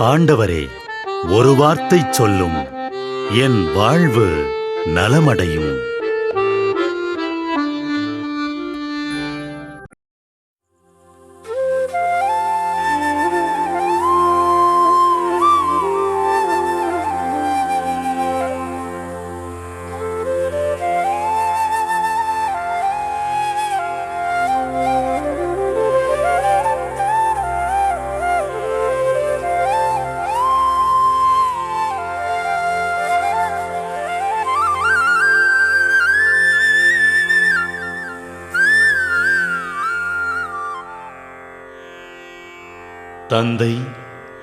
ஆண்டவரே, ஒரு வார்த்தை சொல்லும், என் வாழ்வு நலமடையும். தந்தை,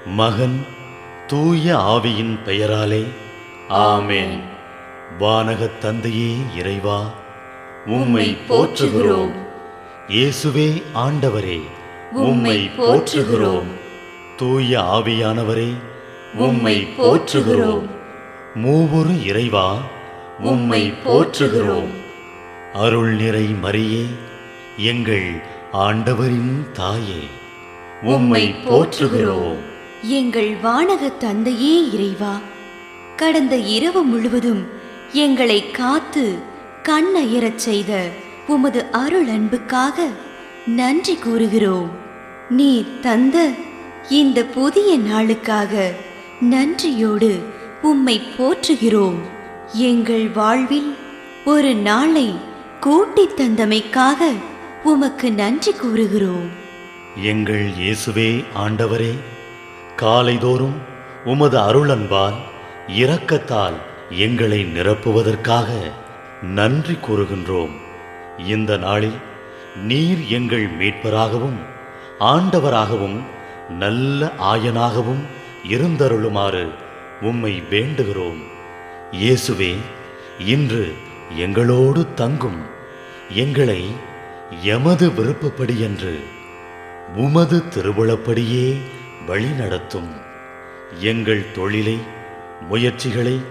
மகன், தூய ஆவியின் பெயராலே ஆமென். வானகத் தந்தையே இறைவா, உம்மை போற்றுகிறோம். இயேசுவே ஆண்டவரே, உம்மை போற்றுகிறோம். தூய ஆவியானவரே, உம்மை போற்றுகிறோம். மூவொரு இறைவா, உம்மை போற்றுகிறோம். அருள் நிறை மரியே, எங்கள் ஆண்டவரின் தாயே, உம்மை போற்றுகிறோம். எங்கள் வானக தந்தையே இறைவா, கடந்த இரவு முழுவதும் எங்களை காத்து கண்ணயரச் செய்த உமது அருள் அன்புக்காக நன்றி கூறுகிறோம். நீர் தந்த இந்த புதிய நாளுக்காக நன்றியோடு உம்மை போற்றுகிறோம். எங்கள் வாழ்வில் ஒரு நாளை கூட்டித் தந்தமைக்காக உமக்கு நன்றி கூறுகிறோம். எங்கள் இயேசுவே ஆண்டவரே, காலைதோறும் உமது அருளன்பால் இரக்கத்தால் எங்களை நிரப்புவதற்காக நன்றி கூறுகின்றோம். இந்த நாளில் நீர் எங்கள் மீட்பராகவும் ஆண்டவராகவும் நல்ல ஆயனாகவும் இருந்தருளுமாறு உம்மை வேண்டுகிறோம். இயேசுவே, இன்று எங்களோடு தங்கும். எங்களை எமது விருப்பப்படி என்று உமது திருவுளப்படியே வழிநடத்தும். எங்கள் தொழிலை, முயற்சிகளை,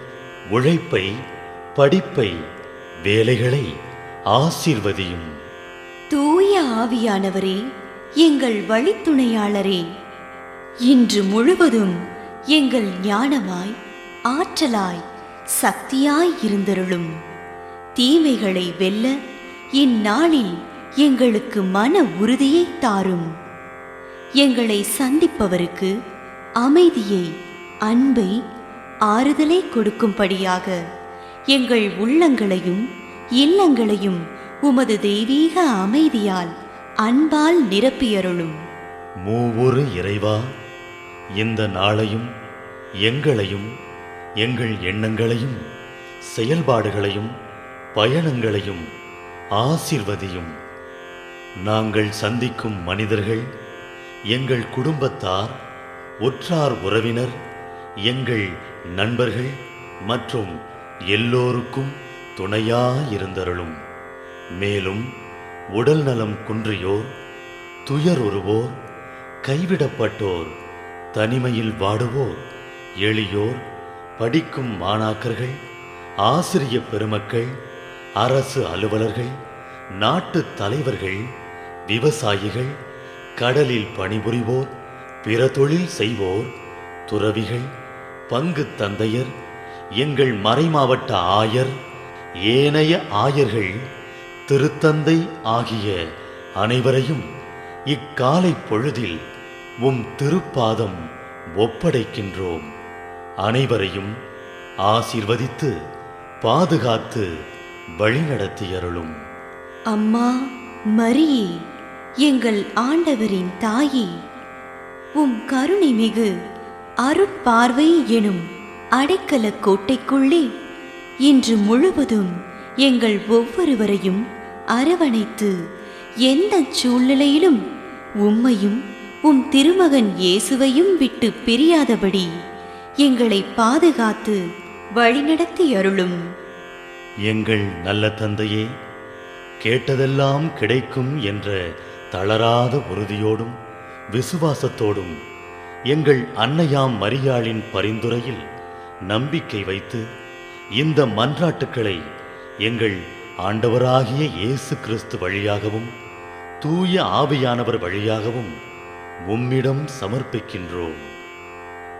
உழைப்பை, படிப்பை, வேலைகளை ஆசீர்வதியும். தூய ஆவியானவரே, எங்கள் வழித்துணையாளரே, இன்று முழுவதும் எங்கள் ஞானமாய், ஆற்றலாய், சக்தியாய் இருந்தருளும். தீமைகளை வெல்ல இந்நாளில் எங்களுக்கு மன உறுதியை தாரும். எங்களை சந்திப்பவருக்கு அமைதியை, அன்பை, ஆறுதலை கொடுக்கும்படியாக எங்கள் உள்ளங்களையும் இல்லங்களையும் உமது தெய்வீக அமைதியால், அன்பால் நிரப்பியருளும். மூவொரு இறைவா, இந்த நாளையும் எங்களையும் எங்கள் எண்ணங்களையும் செயல்பாடுகளையும் பயணங்களையும் ஆசீர்வதியும். நாங்கள் சந்திக்கும் மனிதர்கள், எங்கள் குடும்பத்தார், உற்றார் உறவினர், எங்கள் நண்பர்கள் மற்றும் எல்லோருக்கும் துணையாயிருந்தருளும். மேலும் உடல் நலம் குன்றியோர், துயருறுவோர், கைவிடப்பட்டோர், தனிமையில் வாடுவோர், எளியோர், படிக்கும் மாணாக்கர்கள், ஆசிரிய பெருமக்கள், அரசு அலுவலர்கள், நாட்டு தலைவர்கள், விவசாயிகள், கடலில் பணிபுரிவோர், பிற தொழில் செய்வோர், துறவிகள், பங்கு தந்தையர், எங்கள் மறைமாவட்ட ஆயர், ஏனைய ஆயர்கள், திருத்தந்தை ஆகிய அனைவரையும் இக்காலை பொழுதில் உம் திருப்பாதம் ஒப்படைக்கின்றோம். அனைவரையும் ஆசீர்வதித்து பாதுகாத்து வழிநடத்தியருளும். அம்மா மரியே, எங்கள் ஆண்டவரின் தாயே, உம் கருணை மிகு அருட்பார்வை எனும் அடைக்கல கோட்டைக்குள்ளே இன்று முழுவதும் எங்கள் ஒவ்வொருவரையும் அரவணைத்து எந்த சூழ்நிலையிலும் உம்மையும் உம் திருமகன் இயேசுவையும் விட்டு பிரியாதபடி எங்களை பாதுகாத்து வழிநடத்தி அருளும். எங்கள் நல்ல தந்தையே, கேட்டதெல்லாம் கிடைக்கும் என்ற தளராத உறுதியோடும் விசுவாசத்தோடும் எங்கள் அன்னையாம் மரியாளின் பரிந்துரையில் நம்பிக்கை வைத்து இந்த மன்றாட்டுக்களை எங்கள் ஆண்டவராகிய இயேசு கிறிஸ்து வழியாகவும் தூய ஆவியானவர் வழியாகவும் உம்மிடம் சமர்ப்பிக்கின்றோம்.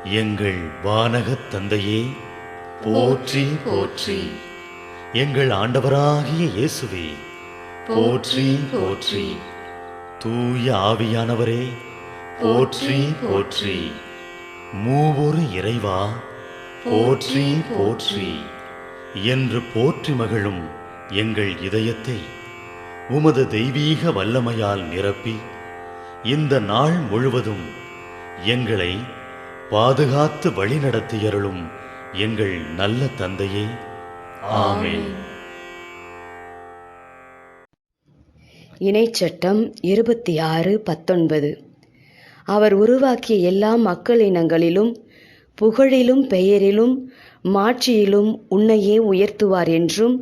எங்கள் வானகத் தந்தையே, போற்றி போற்றி. எங்கள் ஆண்டவராகிய இயேசுவே, போற்றி போற்றி. தூய ஆவியானவரே, போற்றி போற்றி. மூவொரு இறைவா, போற்றி போற்றி. என்று போற்றி மகிழும் எங்கள் இதயத்தை உமது தெய்வீக வல்லமையால் நிரப்பி இந்த நாள் முழுவதும் எங்களை பாதுகாத்து வழிநடத்தியருளும் எங்கள் நல்ல தந்தையே, ஆமென். இணைச்சட்டம் 26:19. அவர் உருவாக்கிய எல்லா மக்களினங்களிலும் புகழிலும் பெயரிலும் மாட்சியிலும் உன்னையே உயர்த்துவார் என்றும்,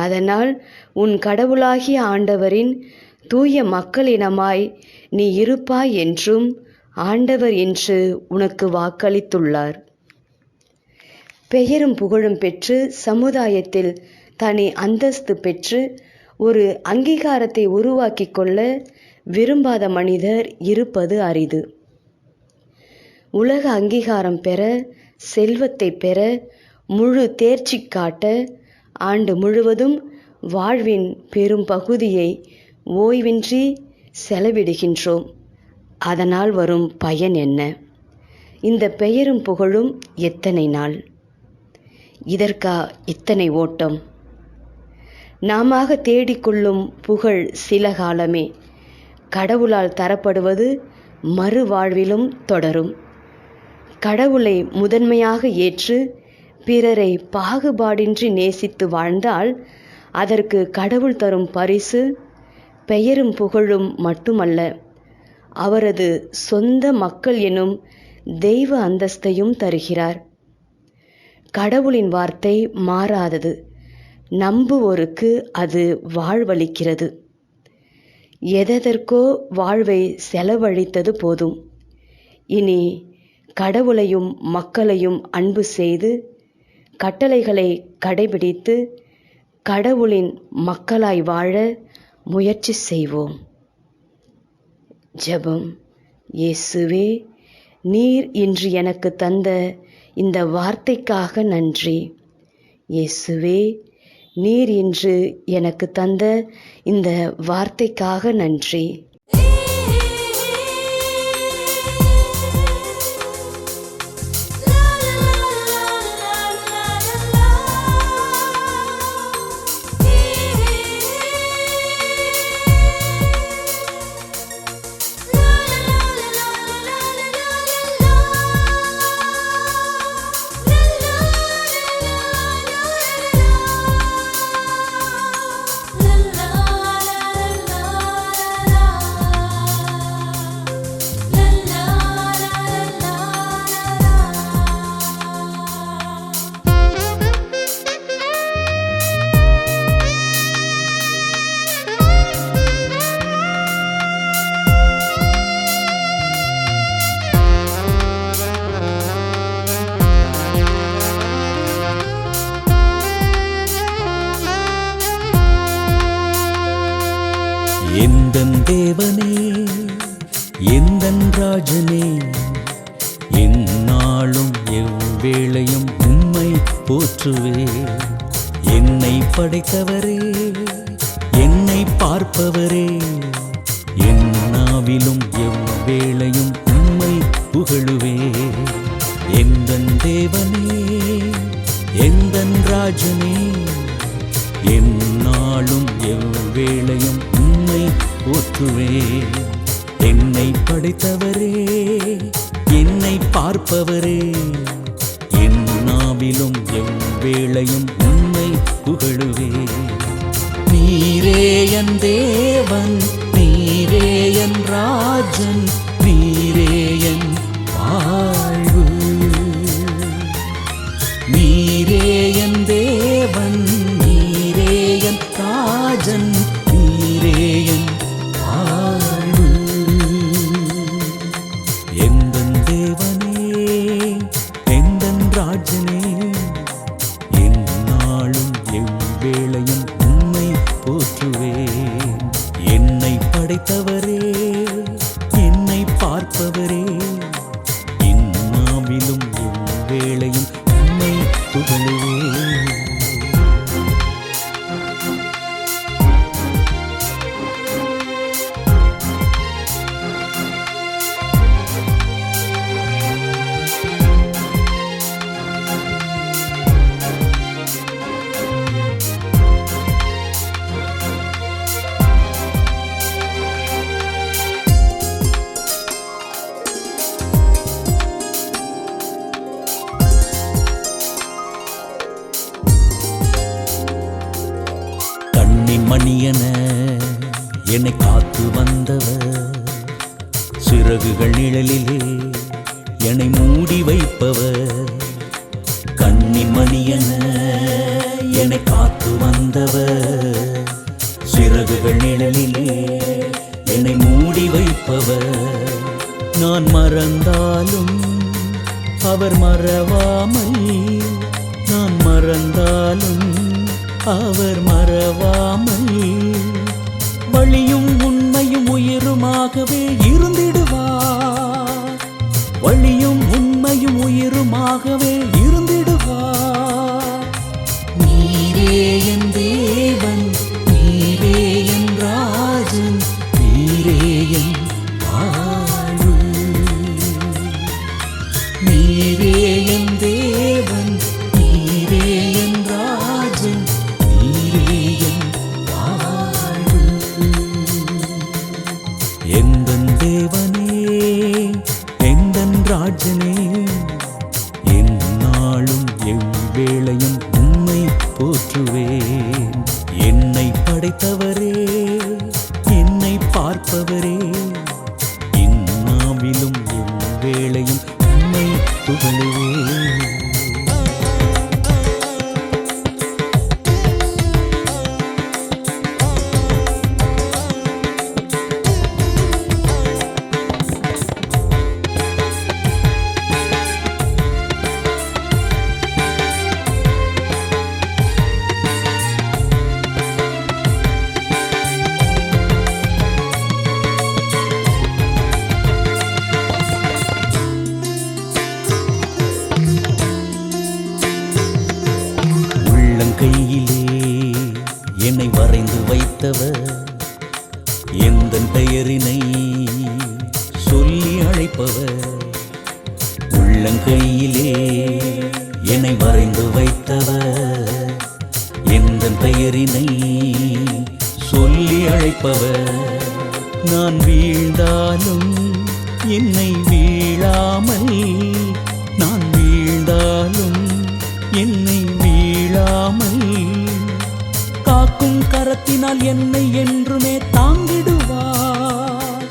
அதனால் உன் கடவுளாகிய ஆண்டவரின் தூய மக்களினமாய் நீ இருப்பாய் என்றும் ஆண்டவர் இன்று உனக்கு வாக்களித்துள்ளார். பெயரும் புகழும் பெற்று சமுதாயத்தில் தனி அந்தஸ்து பெற்று ஒரு அங்கீகாரத்தை உருவாக்கி கொள்ள விரும்பாத மனிதர் இருப்பது அரிது. உலக அங்கீகாரம் பெற, செல்வத்தை பெற, முழு தேர்ச்சி காட்ட ஆண்டு முழுவதும் வாழ்வின் பெரும் பகுதியை ஓய்வின்றி செலவிடுகின்றோம். அதனால் வரும் பயன் என்ன? இந்த பெயரும் புகழும் எத்தனை நாள்? இதற்கா இத்தனை ஓட்டம்? நாமாக தேடிக்கொள்ளும் புகழ் சில காலமே. கடவுளால் தரப்படுவது மறுவாழ்விலும் தொடரும். கடவுளை முதன்மையாக ஏற்று பிறரை பாகுபாடின்றி நேசித்து வாழ்ந்தால் அதற்கு கடவுள் தரும் பரிசு பெயரும் புகழும் மட்டுமல்ல, அவரது சொந்த மக்கள் எனும் தெய்வ அந்தஸ்தையும் தருகிறார். கடவுளின் வார்த்தை மாறாதது. நம்புவோருக்கு அது வாழ்வளிக்கிறது. எதற்கோ வாழ்வை செலவழித்தது போதும். இனி கடவுளையும் மக்களையும் அன்பு செய்து கட்டளைகளை கடைபிடித்து கடவுளின் மக்களாய் வாழ முயற்சி செய்வோம். ஜெபம். இயேசுவே, நீர் இன்று எனக்கு தந்த இந்த வார்த்தைக்காக நன்றி. இயேசுவே, நீர் இன்று எனக்கு தந்த இந்த வார்த்தைக்காக நன்றி. எந்தன் தேவனே, எந்தன் ராஜனே, எந்நாளும் எவ்வேளையும் உம்மை போற்றுவே. என்னை படைத்தவரே, என்னை பார்ப்பவரே, என் நாவிலும் எவ்வேளையும் உம்மை புகழுவே. எந்தன் தேவனே, எந்தன் ராஜனே, எந்நாளும் எவ்வேளையும் உம்மை போற்றுவே. என்னை படைத்தவரே, என்னை பார்ப்பவரே, என் நாவிலும் எவ்வேளையும் உம்மை புகழுவே. நீரே என் தேவன், நீரே என் ராஜன், நீரே என் வாழ்வு. நீரே என் தேவன், நீரே என் ராஜன், நீரே என் வாழ்வு. எந்தன் தேவனே, எந்தன் ராஜனே, எந்நாளும் எவ்வேளையும் உம்மை போற்றுவேன். என்னை படைத்தவரே, என்னை பார்ப்பவரே, என் நாவிலும் மணியன என்னை காத்து வந்தவர், சிறகுகள் நிழலிலே என்னை மூடி வைப்பவர். கன்னிமணியன என்னை காத்து வந்தவர், சிறகுகள் நிழலிலே என்னை மூடி வைப்பவர். நான் மறந்தாலும் அவர் மறவாமல், நான் மறந்தாலும் அவர் மறவாமல், வழியும் உண்மையும் உயிருமாகவே இருந்திடுவார், வழியும் உண்மையும் உயிருமாகவே இருந்திடுவார். நீரே என் தேவன், நீரே என் ராஜன், நீரே என் வாழ்வு. நீரே என் தேவன், நீரே என் ராஜன், நீரே என் வாழ்வு. எந்தன் தேவனே, எந்தன் ராஜனே, எந்நாளும் எவ்வேளையும் உம்மை போற்றுவேன். என்னை படைத்தவரே, என்னை பார்ப்பவரே, இந்நாவிலும் எவ்வேளையும் உம்மை புகழுவேன். உள்ளங்கையிலே என்னை வரைந்து வைத்தவர், எந்தன் பெயரினை சொல்லி அழைப்பவர். உள்ளங்கையிலே என்னை வரைந்து வைத்தவர், எந்தன் பெயரினை சொல்லி அழைப்பவர். நான் வீழ்ந்தாலும் என்னை வீழாமல், நான் வீழ்ந்தாலும் என்னை வீழாமல், காக்கும் கரத்தினால் என்னை என்றுமே தாங்கிடுவார்,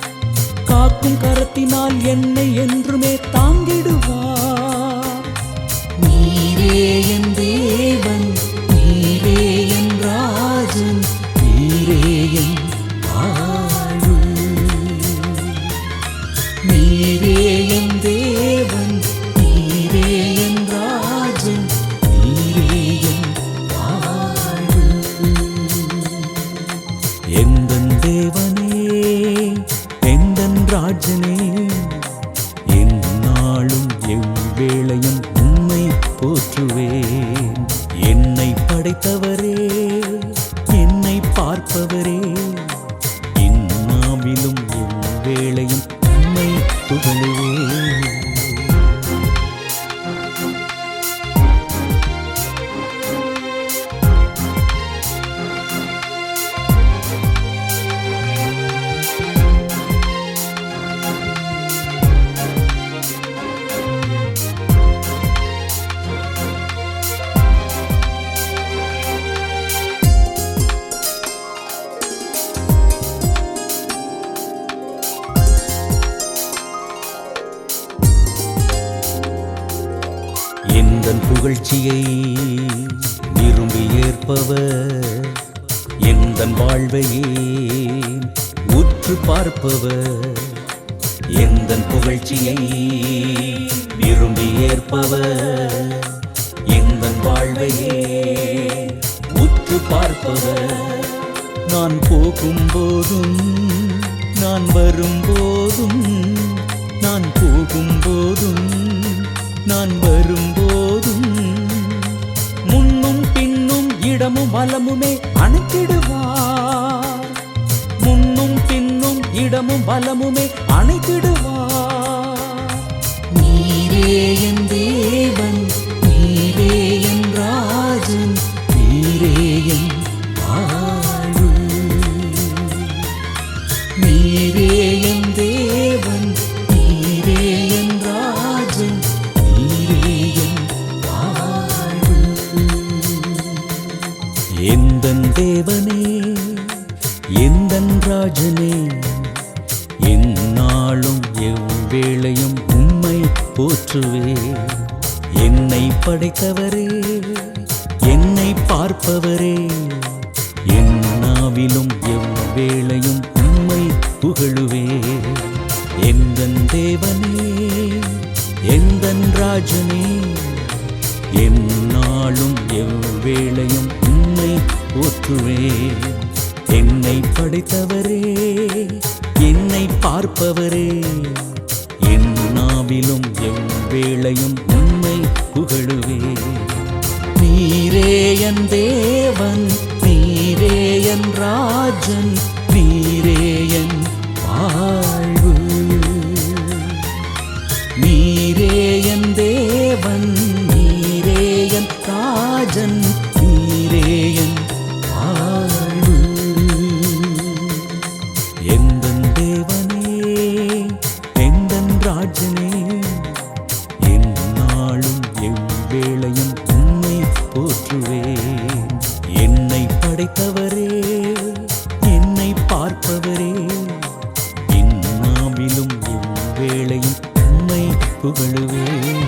காக்கும் கரத்தினால் என்னை என்றுமே தாங்கிடுவார். நீரே என் தேவன், நீரே என் ராஜன், நீரே என் வாழ்வு. நீரே என் தேவன், நீரே என் ராஜன், நீரே என் வாழ்வு. எந்தன் தேவனே, எந்தன் ராஜனே, எந்நாளும் எவ்வேளையும் உம்மை போற்றுவேன். என்னை படைத்தவரே, என்னை பார்ப்பவரே, இந்நாவிலும் எவ்வேளையும் உம்மை புகழுவேன். எந்தன் புகழ்ச்சியை விரும்பி ஏற்பவர், எந்தன் வாழ்வையே உற்று பார்ப்பவர். எந்தன் புகழ்ச்சியை விரும்பி ஏற்பவர், எந்தன் வாழ்வையே உற்று பார்ப்பவர். நான் போகும்போதும் நான் வரும்போதும், நான் போகும்போதும் நான் வரும்போதும், முன்னும் பின்னும் இடமும் வலமுமே அணைத்திடுவார், முன்னும் பின்னும் இடமும் வலமுமே அணைத்திடுவார். நீரே என் தேவன், நீரே என் ராஜன், நீரே என் வாழ்வு. நீரே என் தேவன், நீரே என் ராஜன், நீரே என் வாழ்வு. எந்தன் தேவனே, போற்றுவேன். என்னை படைத்தவரே, என்னை பார்ப்பவரே, என் நாவிலும் எவ்வேளையும் உம்மை புகழுவேன். எந்தன் தேவனே, எந்தன் ராஜனே, எந்நாளும் எவ்வேளையும் உம்மை போற்றுவேன். என்னை படைத்தவரே, என்னை பார்ப்பவரே, என் நாவிலும் எவ்வேளையும் உம்மை புகழுவேன். நீரே என் தேவன், நீரே என் ராஜன், நீரே என் வாழ்வு. நீரே என் தேவன், நீரே என் ராஜன், நீரே என் வாழ்வு. எந்தன் தேவனே, எந்தன் ராஜனே, எந்நாளும் எவ்வேளையும் உம்மை போற்றுவேன். என்னை படைத்தவரே, என்னை பார்ப்பவரே, என் நாவிலும் எவ்வேளையும் உம்மை புகழுவேன்.